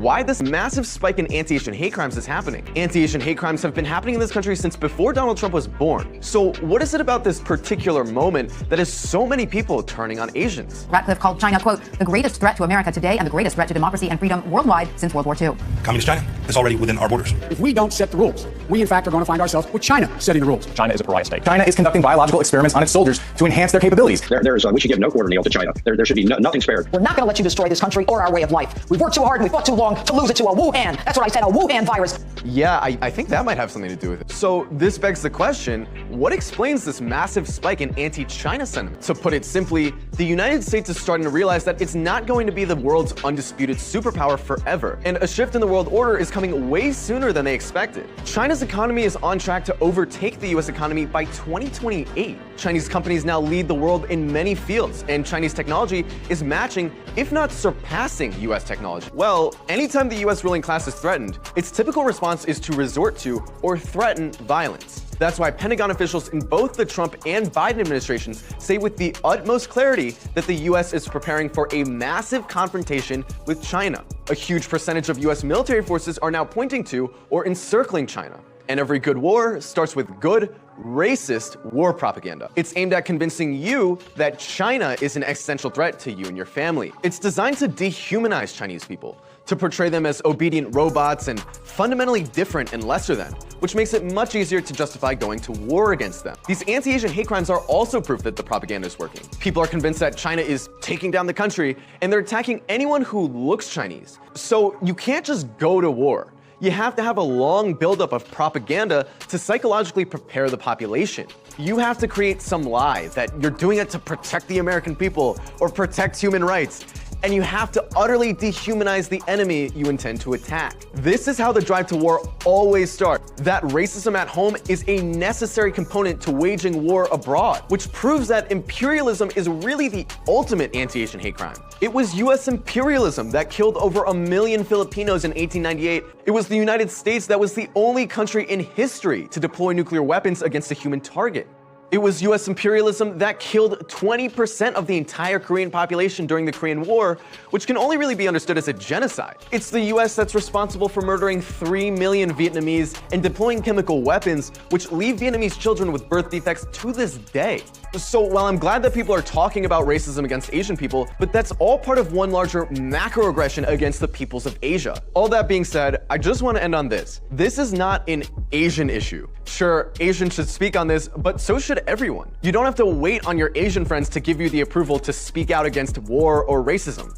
why this massive spike in anti-Asian hate crimes is happening. Anti-Asian hate crimes have been happening in this country since before Donald Trump was born. So what is it about this particular moment that has so many people turning on Asians? Ratcliffe called China, quote, the greatest threat to America today and the greatest threat to democracy and freedom worldwide since World War II. Communist China is already within our borders. If we don't set the rules, we in fact are going to find ourselves with China setting the rules. China is a pariah state. China is conducting biological experiments on its soldiers to enhance their capabilities. We should give no quarter meal to China. There should be nothing spared. We're not going to let you destroy this country or our way of life. We've worked too hard and we fought too long to lose it to a Wuhan. That's what I said, a Wuhan virus. Yeah, I think that might have something to do with it. So this begs the question, what explains this massive spike in anti-China sentiment? To put it simply, the United States is starting to realize that it's not going to be the world's undisputed superpower forever, and a shift in the world order is coming way sooner than they expected. China's economy is on track to overtake the US economy by 2028. Chinese companies now lead the world in many fields, and Chinese technology is matching, if not surpassing, US technology. Well, anytime the US ruling class is threatened, its typical response is to resort to or threaten violence. That's why Pentagon officials in both the Trump and Biden administrations say with the utmost clarity that the US is preparing for a massive confrontation with China. A huge percentage of US military forces are now pointing to or encircling China. And every good war starts with good, racist war propaganda. It's aimed at convincing you that China is an existential threat to you and your family. It's designed to dehumanize Chinese people, to portray them as obedient robots and fundamentally different and lesser than, which makes it much easier to justify going to war against them. These anti-Asian hate crimes are also proof that the propaganda is working. People are convinced that China is taking down the country, and they're attacking anyone who looks Chinese. So you can't just go to war. You have to have a long buildup of propaganda to psychologically prepare the population. You have to create some lie that you're doing it to protect the American people or protect human rights. And you have to utterly dehumanize the enemy you intend to attack. This is how the drive to war always starts. That racism at home is a necessary component to waging war abroad, which proves that imperialism is really the ultimate anti-Asian hate crime. It was US imperialism that killed over 1 million Filipinos in 1898. It was the United States that was the only country in history to deploy nuclear weapons against a human target. It was US imperialism that killed 20% of the entire Korean population during the Korean War, which can only really be understood as a genocide. It's the US that's responsible for murdering 3 million Vietnamese and deploying chemical weapons, which leave Vietnamese children with birth defects to this day. So while I'm glad that people are talking about racism against Asian people, but that's all part of one larger macroaggression against the peoples of Asia. All that being said, I just want to end on this. This is not an Asian issue. Sure, Asians should speak on this, but so should everyone. You don't have to wait on your Asian friends to give you the approval to speak out against war or racism.